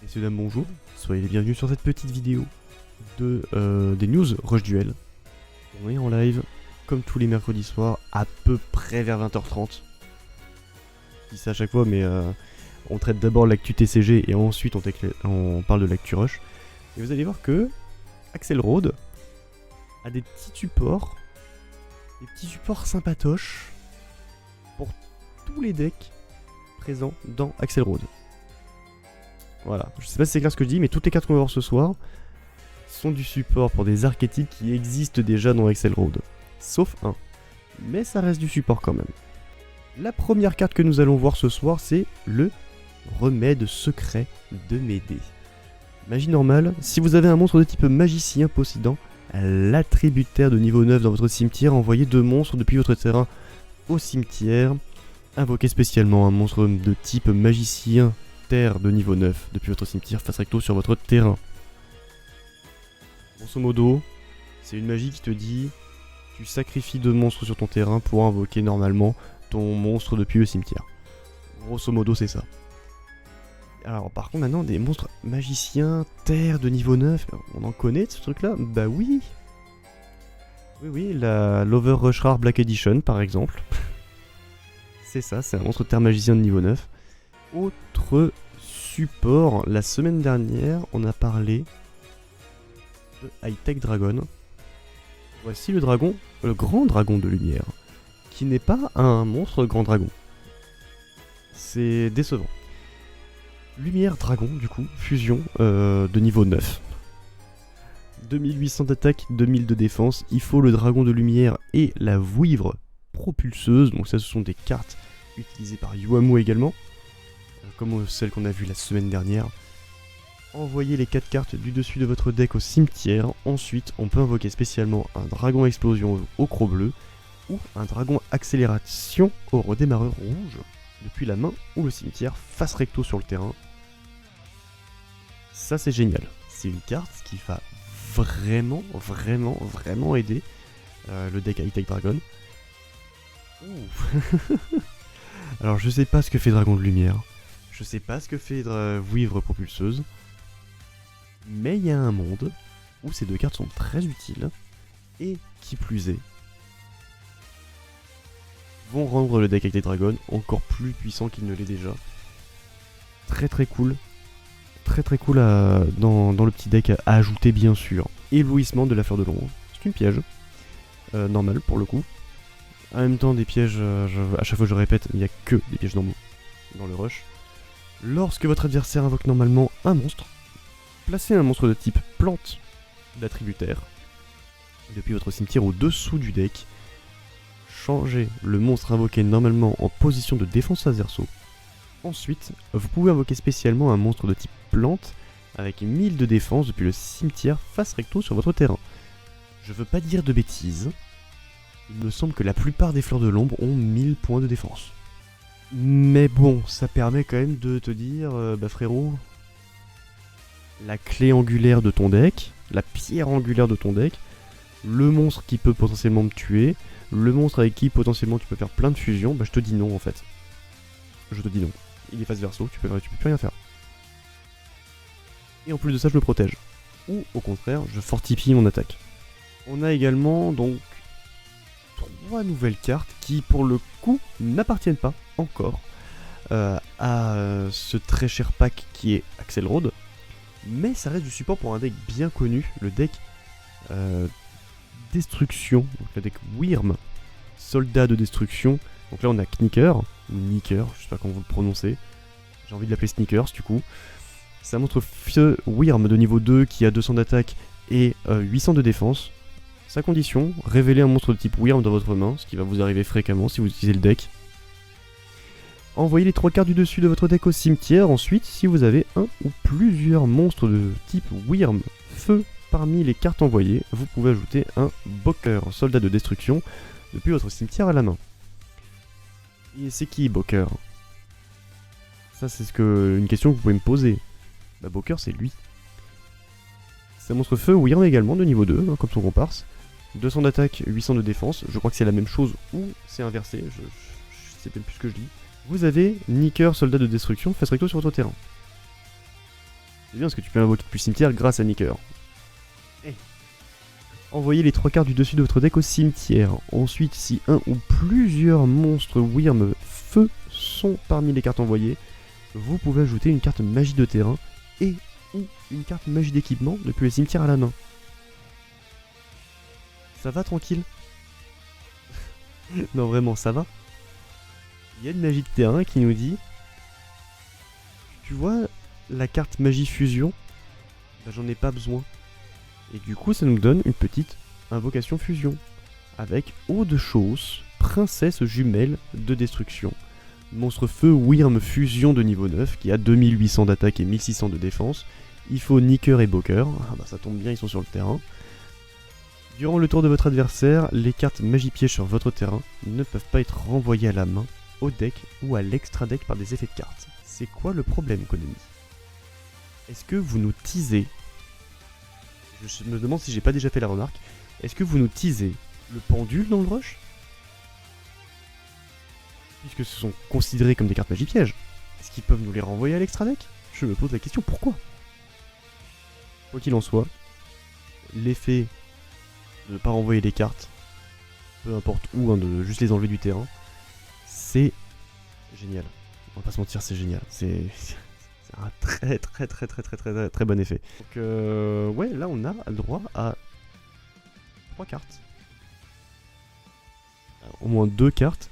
Messieurs, dames, bonjour. Soyez les bienvenus sur cette petite vidéo des news Rush Duel. On est en live, comme tous les mercredis soirs, à peu près vers 20h30. Je dis ça à chaque fois, mais on traite d'abord l'actu TCG et ensuite on parle de l'actu Rush. Et vous allez voir que Axel Road a des petits supports sympatoches pour tous les decks présents dans Axel Road. Voilà, je sais pas si c'est clair ce que je dis, mais toutes les cartes qu'on va voir ce soir sont du support pour des archétypes qui existent déjà dans Axel Road. Sauf un. Mais ça reste du support quand même. La première carte que nous allons voir ce soir, c'est le remède secret de Médée. Magie normale, si vous avez un monstre de type magicien possédant l'attributaire de niveau 9 dans votre cimetière, envoyez 2 monstres depuis votre terrain au cimetière. Invoquez spécialement un monstre de type magicien terre de niveau 9 depuis votre cimetière face recto sur votre terrain. Grosso modo, c'est une magie qui te dit tu sacrifies 2 monstres sur ton terrain pour invoquer normalement ton monstre depuis le cimetière. Grosso modo, c'est ça. Alors par contre maintenant des monstres magiciens terre de niveau 9, on en connaît de ce truc là? Bah oui. Oui, la Lover Rush Rare Black Edition par exemple. C'est ça, c'est un monstre terre magicien de niveau 9. Autre support, la semaine dernière, on a parlé de High Tech Dragon. Voici le grand dragon de lumière, qui n'est pas un monstre grand dragon. C'est décevant. Lumière dragon, du coup, fusion de niveau 9. 2800 d'attaque, 2000 de défense. Il faut le dragon de lumière et la vouivre propulseuse. Donc ça, ce sont des cartes utilisées par Yuamu également, comme celle qu'on a vue la semaine dernière. Envoyez les 4 cartes du dessus de votre deck au cimetière. Ensuite, on peut invoquer spécialement un dragon explosion au croc bleu ou un dragon accélération au redémarreur rouge depuis la main ou le cimetière face recto sur le terrain. Ça, c'est génial. C'est une carte qui va vraiment aider le deck High Tech Dragon. Alors, je sais pas ce que fait Dragon de Lumière. Je sais pas ce que fait Vouivre Propulseuse. Mais il y a un monde où ces 2 cartes sont très utiles. Et qui plus est, vont rendre le deck High Tech Dragon encore plus puissant qu'il ne l'est déjà. Très cool. Très cool dans le petit deck à ajouter bien sûr. Éblouissement de la fleur de l'ombre. C'est une piège. Normal pour le coup. En même temps des pièges, à chaque fois je répète, il n'y a que des pièges normaux dans le rush. Lorsque votre adversaire invoque normalement un monstre, placez un monstre de type plante d'attributaire depuis votre cimetière au-dessous du deck. Changez le monstre invoqué normalement en position de défense à Zerso. Ensuite, vous pouvez invoquer spécialement un monstre de type plante avec 1000 de défense depuis le cimetière face recto sur votre terrain. Je veux pas dire de bêtises, il me semble que la plupart des fleurs de l'ombre ont 1000 points de défense. Mais bon, ça permet quand même de te dire, bah frérot, la clé angulaire de ton deck, la pierre angulaire de ton deck, le monstre qui peut potentiellement me tuer, le monstre avec qui potentiellement tu peux faire plein de fusions, bah je te dis non en fait. Je te dis non. Il est face verso, tu peux plus rien faire. Et en plus de ça, je me protège. Ou au contraire, je fortifie mon attaque. On a également donc 3 nouvelles cartes qui pour le coup n'appartiennent pas encore à ce très cher pack qui est Axel Road, mais ça reste du support pour un deck bien connu, le deck Destruction, donc le deck Wyrm, soldat de destruction. Donc là on a Knicker, ou Nicker, je sais pas comment vous le prononcez, j'ai envie de l'appeler Sneakers du coup. C'est un monstre feu Wyrm de niveau 2 qui a 200 d'attaque et 800 de défense. Sa condition, révélez un monstre de type Wyrm dans votre main, ce qui va vous arriver fréquemment si vous utilisez le deck. Envoyez les 3 cartes du dessus de votre deck au cimetière. Ensuite, si vous avez un ou plusieurs monstres de type Wyrm feu parmi les cartes envoyées, vous pouvez ajouter un Boker, soldat de destruction, depuis votre cimetière à la main. Et c'est qui Boker? Ça c'est une question que vous pouvez me poser. Bah Boker c'est lui. C'est un monstre feu Wyrm également de niveau 2, comme son comparse. 200 d'attaque, 800 de défense, je crois que c'est la même chose ou c'est inversé, je sais même plus ce que je dis. Vous avez Nicker, soldat de destruction, face recto sur votre terrain. C'est bien parce que tu peux invoquer depuis le cimetière grâce à Nicker. Envoyez les 3 cartes du dessus de votre deck au cimetière. Ensuite, si un ou plusieurs monstres Wyrm feu sont parmi les cartes envoyées, vous pouvez ajouter une carte magie de terrain et ou une carte magie d'équipement depuis le cimetière à la main. Ça va tranquille? Non vraiment, ça va? Il y a une magie de terrain qui nous dit... Tu vois la carte magie fusion? Bah, j'en ai pas besoin. Et du coup, ça nous donne une petite invocation fusion. Avec eau de Chaos, princesse jumelle de destruction. Monstre feu Wyrm fusion de niveau 9 qui a 2800 d'attaque et 1600 de défense. Il faut Nicker et Boker. Ah bah ça tombe bien, ils sont sur le terrain. Durant le tour de votre adversaire, les cartes magie piège sur votre terrain ne peuvent pas être renvoyées à la main, au deck ou à l'extra deck par des effets de cartes. C'est quoi le problème, Konami? Est-ce que vous nous teasez? Je me demande si j'ai pas déjà fait la remarque. Est-ce que vous nous teasez le pendule dans le rush? Puisque ce sont considérés comme des cartes magie piège. Est-ce qu'ils peuvent nous les renvoyer à l'extra deck? Je me pose la question, pourquoi? Quoi qu'il en soit, l'effet de ne pas renvoyer les cartes, peu importe où, hein, de juste les enlever du terrain, c'est génial. On va pas se mentir, c'est génial. C'est un très bon effet. Donc ouais, là on a le droit à 3 cartes. Alors, au moins 2 cartes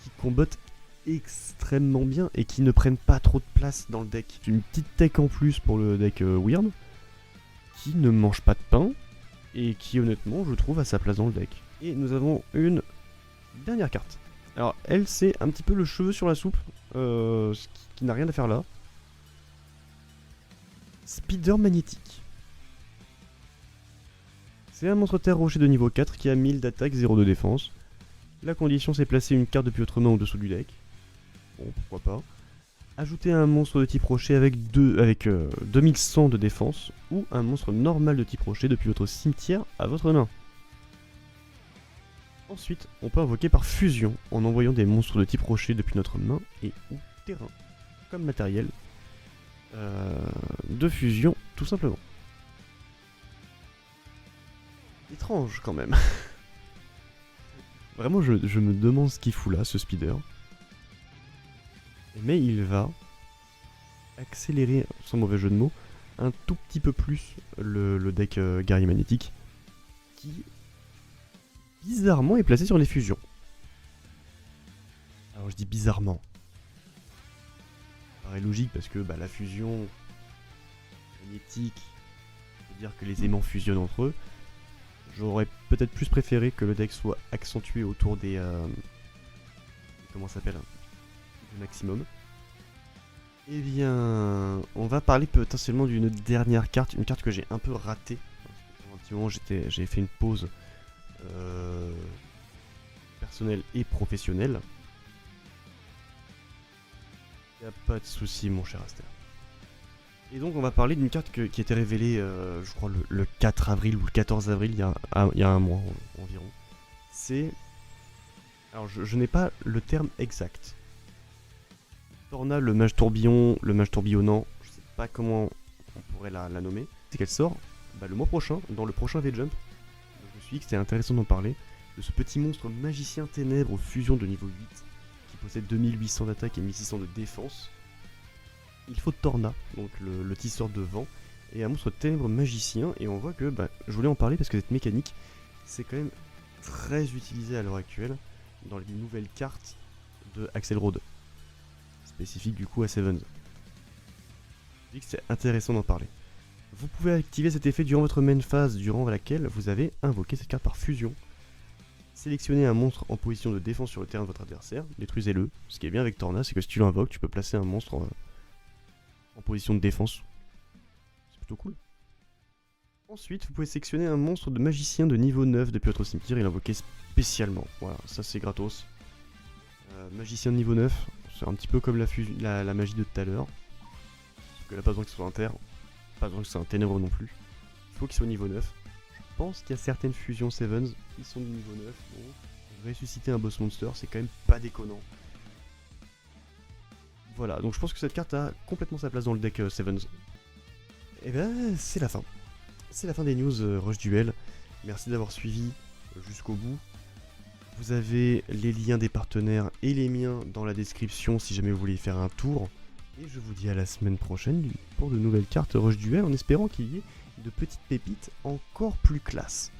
qui combattent extrêmement bien et qui ne prennent pas trop de place dans le deck. Une petite tech en plus pour le deck Wyrm qui ne mange pas de pain et qui honnêtement je trouve a sa place dans le deck. Et nous avons une dernière carte. Alors elle c'est un petit peu le cheveu sur la soupe, ce qui n'a rien à faire là. Speeder magnétique. C'est un monstre terre rocher de niveau 4 qui a 1000 d'attaque, 0 de défense. La condition c'est placer une carte depuis votre main au-dessous du deck. Bon, pourquoi pas. Ajouter un monstre de type rocher avec 2100 de défense ou un monstre normal de type rocher depuis votre cimetière à votre main. Ensuite, on peut invoquer par fusion en envoyant des monstres de type rocher depuis notre main et ou terrain comme matériel de fusion tout simplement. Étrange quand même. Vraiment je me demande ce qu'il fout là ce speeder. Mais il va accélérer, sans mauvais jeu de mots, un tout petit peu plus le deck guerrier magnétique qui bizarrement est placé sur les fusions. Alors je dis bizarrement. Ça paraît logique parce que la fusion magnétique veut dire que les aimants fusionnent entre eux. J'aurais peut-être plus préféré que le deck soit accentué autour des... comment ça s'appelle, du maximum. Eh bien, on va parler potentiellement d'une dernière carte, une carte que j'ai un peu ratée. Pendant un petit moment, j'ai fait une pause personnelle et professionnelle. Y a pas de souci, mon cher Aster. Et donc, on va parler d'une carte qui a été révélée, je crois, le 4 avril ou le 14 avril, il y a un mois environ. C'est... Alors, je n'ai pas le terme exact. Torna, le mage tourbillon, le mage tourbillonnant, je sais pas comment on pourrait la nommer. C'est qu'elle sort le mois prochain, dans le prochain V-Jump. Donc je me suis dit que c'était intéressant d'en parler. De ce petit monstre magicien ténèbres aux fusions de niveau 8, qui possède 2800 d'attaque et 1600 de défense. Il faut Torna, donc le tisseur de vent, et un monstre ténèbres magicien. Et on voit que, je voulais en parler parce que cette mécanique, c'est quand même très utilisé à l'heure actuelle dans les nouvelles cartes de Axelrod. Spécifique du coup à Sevens. Je dis que c'est intéressant d'en parler. Vous pouvez activer cet effet durant votre main phase, durant laquelle vous avez invoqué cette carte par fusion. Sélectionnez un monstre en position de défense sur le terrain de votre adversaire, détruisez-le. Ce qui est bien avec Torna, c'est que si tu l'invoques, tu peux placer un monstre en position de défense. C'est plutôt cool. Ensuite, vous pouvez sélectionner un monstre de magicien de niveau 9 depuis votre cimetière et l'invoquer spécialement. Voilà, ça c'est gratos. Magicien de niveau 9, c'est un petit peu comme la magie de tout à l'heure. Parce que là, pas besoin que ce soit un terre, pas besoin que ce soit un ténèbre non plus. Il faut qu'il soit niveau 9. Je pense qu'il y a certaines fusions Sevens qui sont de niveau 9. Bon, ressusciter un boss monster, c'est quand même pas déconnant. Voilà, donc je pense que cette carte a complètement sa place dans le deck Sevens. Et ben c'est la fin. C'est la fin des news Rush Duel. Merci d'avoir suivi jusqu'au bout. Vous avez les liens des partenaires et les miens dans la description si jamais vous voulez y faire un tour. Et je vous dis à la semaine prochaine pour de nouvelles cartes Rush Duel en espérant qu'il y ait de petites pépites encore plus classe.